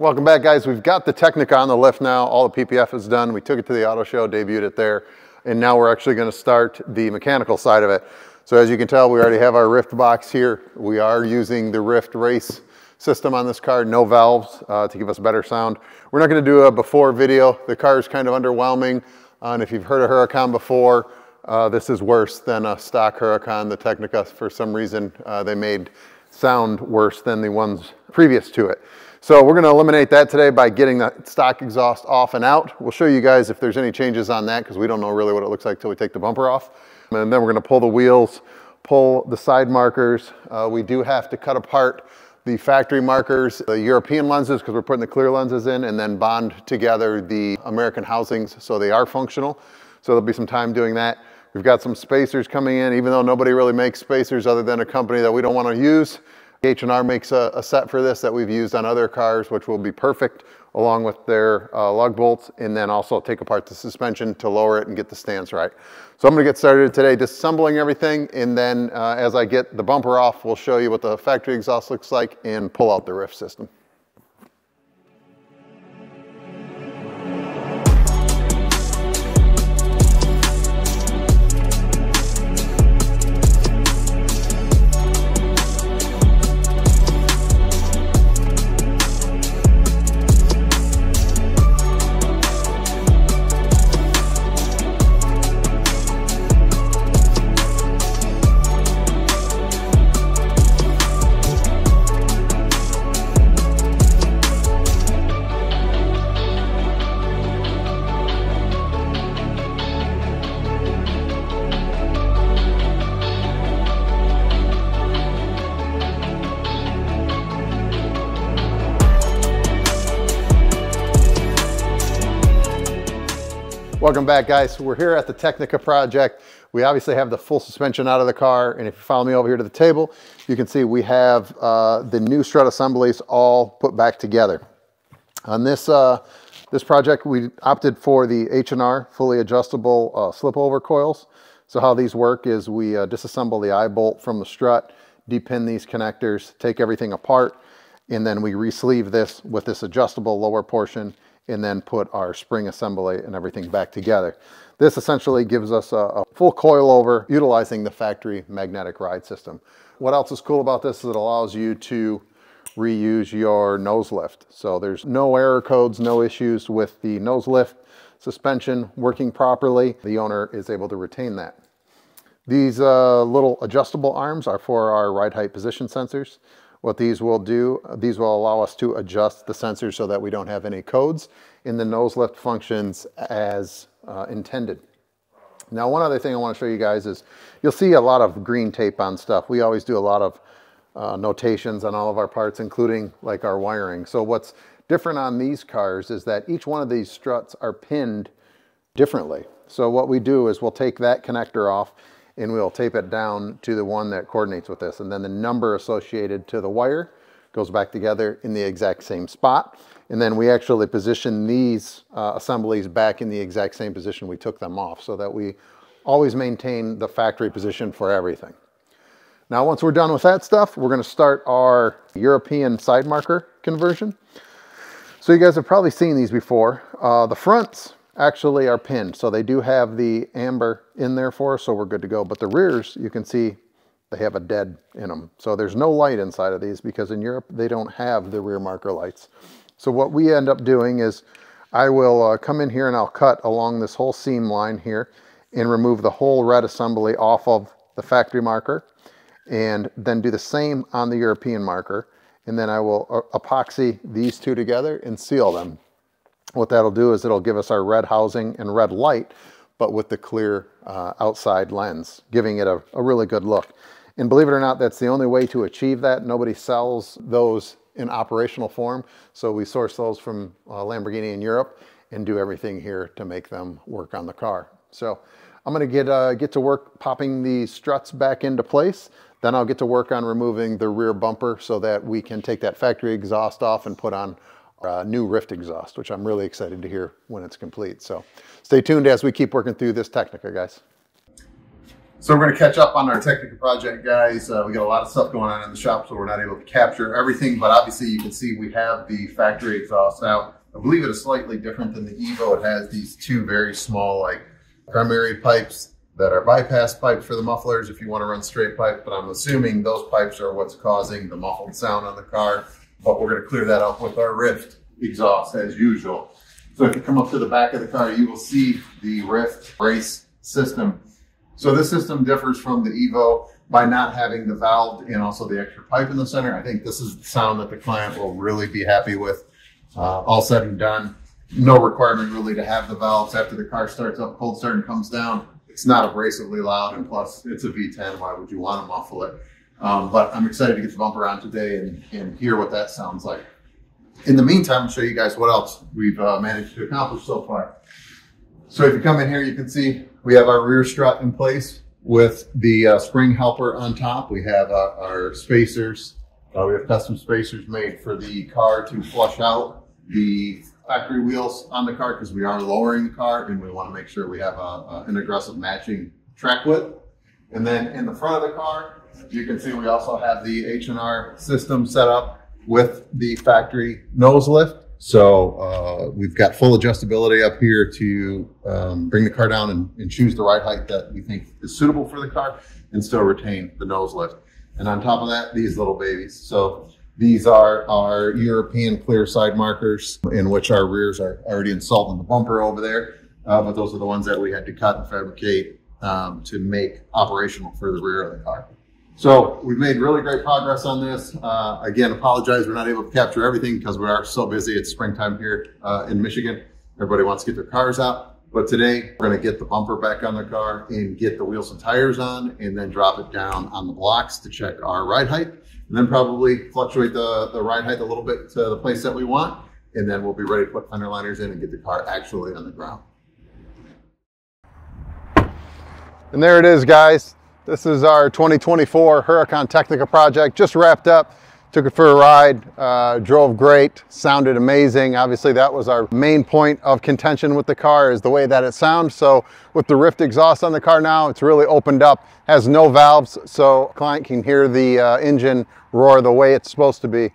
Welcome back, guys. We've got the Tecnica on the lift now. All the PPF is done. We took it to the auto show, debuted it there, and now we're actually going to start the mechanical side of it. So as you can tell, we already have our Ryft box here. We are using the Ryft race system on this car, no valves to give us better sound. We're not going to do a before video. The car is kind of underwhelming, and if you've heard a Huracan before, this is worse than a stock Huracan. The Tecnica, for some reason, they made sound worse than the ones previous to it. So we're going to eliminate that today by getting the stock exhaust off and out. We'll show you guys if there's any changes on that because we don't know really what it looks like till we take the bumper off. And then we're going to pull the wheels, pull the side markers. We do have to cut apart the factory markers, the European lenses because we're putting the clear lenses in, and then bond together the American housings so they are functional. So there'll be some time doing that. We've got some spacers coming in, even though nobody really makes spacers other than a company that we don't want to use. H&R makes a set for this that we've used on other cars, which will be perfect, along with their lug bolts, and then also take apart the suspension to lower it and get the stance right. So I'm going to get started today disassembling everything, and then as I get the bumper off, we'll show you what the factory exhaust looks like and pull out the Ryft system. Welcome back, guys. We're here at the Tecnica project. We obviously have the full suspension out of the car, and if you follow me over here to the table, you can see we have the new strut assemblies all put back together. On this project, we opted for the H&R fully adjustable slip over coils. So how these work is we disassemble the eye bolt from the strut, depin these connectors, take everything apart, and then we re-sleeve this with this adjustable lower portion, and then put our spring assembly and everything back together. This essentially gives us a full coil over utilizing the factory magnetic ride system. What else is cool about this is it allows you to reuse your nose lift. So there's no error codes, no issues with the nose lift suspension working properly. The owner is able to retain that. These little adjustable arms are for our ride height position sensors. What these will do, these will allow us to adjust the sensors so that we don't have any codes, and the nose lift functions as intended. Now, one other thing I want to show you guys is you'll see a lot of green tape on stuff. We always do a lot of notations on all of our parts, including like our wiring. So what's different on these cars is that each one of these struts are pinned differently. So what we do is we'll take that connector off and we'll tape it down to the one that coordinates with this. And then the number associated to the wire goes back together in the exact same spot. And then we actually position these assemblies back in the exact same position we took them off so that we always maintain the factory position for everything. Now, once we're done with that stuff, we're gonna start our European side marker conversion. So you guys have probably seen these before. The fronts actually are pinned, so they do have the amber in there for us, so we're good to go. But the rears, you can see they have a dead in them. So there's no light inside of these because in Europe, they don't have the rear marker lights. So what we end up doing is I will come in here and I'll cut along this whole seam line here and remove the whole red assembly off of the factory marker, and then do the same on the European marker. And then I will epoxy these two together and seal them. What that'll do is it'll give us our red housing and red light, but with the clear outside lens, giving it a really good look. And believe it or not, that's the only way to achieve that. Nobody sells those in operational form. So we source those from Lamborghini in Europe and do everything here to make them work on the car. So I'm gonna get to work popping these struts back into place. Then I'll get to work on removing the rear bumper so that we can take that factory exhaust off and put on new Ryft exhaust, which I'm really excited to hear when it's complete. So stay tuned as we keep working through this Tecnica, guys. So we're going to catch up on our Tecnica project, guys. We got a lot of stuff going on in the shop, so we're not able to capture everything, but obviously you can see we have the factory exhaust out. I believe it is slightly different than the EVO. It has these two very small, like, primary pipes that are bypass pipes for the mufflers if you want to run straight pipe, but I'm assuming those pipes are what's causing the muffled sound on the car, but we're going to clear that up with our Ryft exhaust as usual. So if you come up to the back of the car, you will see the Ryft brace system. So this system differs from the EVO by not having the valve and also the extra pipe in the center. I think this is the sound that the client will really be happy with. All said and done, no requirement really to have the valves after the car starts up, cold start and comes down. It's not abrasively loud, and plus it's a V10. Why would you want to muffle it? But I'm excited to get the bumper on today and hear what that sounds like. In the meantime, I'll show you guys what else we've managed to accomplish so far. So if you come in here, you can see we have our rear strut in place with the spring helper on top. We have our spacers. We have custom spacers made for the car to flush out the factory wheels on the car because we are lowering the car and we want to make sure we have an aggressive matching track width. And then in the front of the car, you can see we also have the H&R system set up with the factory nose lift. So we've got full adjustability up here to bring the car down and choose the ride height that we think is suitable for the car and still retain the nose lift. And on top of that, these little babies. So these are our European clear side markers in which our rears are already installed in the bumper over there. But those are the ones that we had to cut and fabricate to make operational for the rear of the car. So we've made really great progress on this. Again, apologize we're not able to capture everything because we are so busy. It's springtime here in Michigan. Everybody wants to get their cars out. But today we're going to get the bumper back on the car and get the wheels and tires on and then drop it down on the blocks to check our ride height. And then probably fluctuate the ride height a little bit to the place that we want. And then we'll be ready to put fender liners in and get the car actually on the ground. And there it is, guys. This is our 2024 Huracan Tecnica project, just wrapped up. Took it for a ride, drove great, sounded amazing. Obviously that was our main point of contention with the car, is the way that it sounds. So with the Ryft exhaust on the car now, it's really opened up, has no valves, so client can hear the engine roar the way it's supposed to be.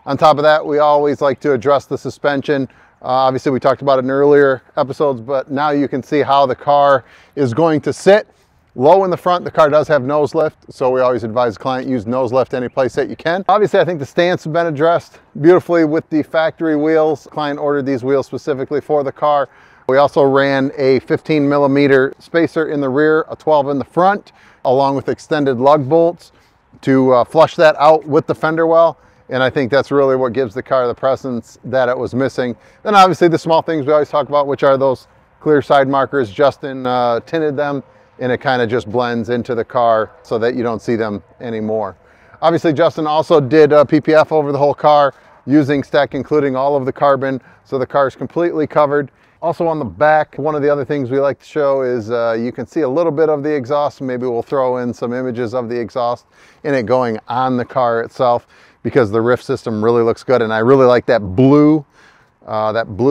On top of that, we always like to address the suspension. Obviously we talked about it in earlier episodes, but now you can see how the car is going to sit. Low in the front, the car does have nose lift, so we always advise the client use nose lift any place that you can. Obviously, I think the stance has been addressed beautifully with the factory wheels. The client ordered these wheels specifically for the car. We also ran a 15mm spacer in the rear, a 12 in the front, along with extended lug bolts to flush that out with the fender well. And I think that's really what gives the car the presence that it was missing. Then obviously the small things we always talk about, which are those clear side markers. Justin tinted them, and it kind of just blends into the car so that you don't see them anymore. Obviously, Justin also did PPF over the whole car using spec, including all of the carbon, so the car is completely covered. Also on the back, one of the other things we like to show is you can see a little bit of the exhaust. Maybe we'll throw in some images of the exhaust and it going on the car itself, because the Ryft system really looks good. And I really like that blue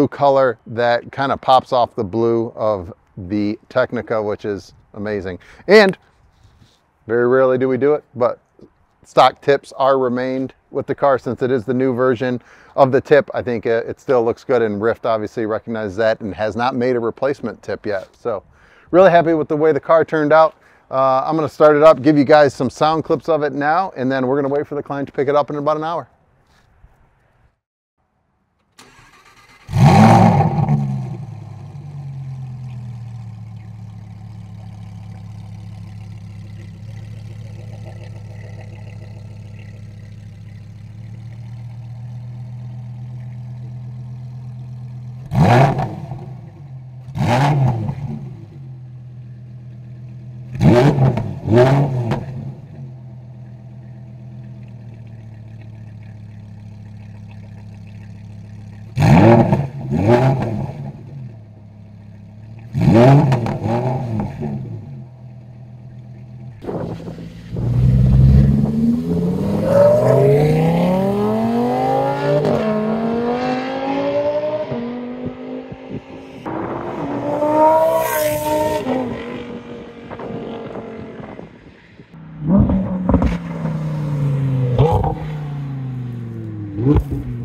color that kind of pops off the blue of the Tecnica, which is amazing. And very rarely do we do it, but stock tips are remained with the car since it is the new version of the tip. I think it still looks good, and Ryft obviously recognizes that and has not made a replacement tip yet. So really happy with the way the car turned out. I'm going to start it up, give you guys some sound clips of it now, and then we're going to wait for the client to pick it up in about an hour. Whoop.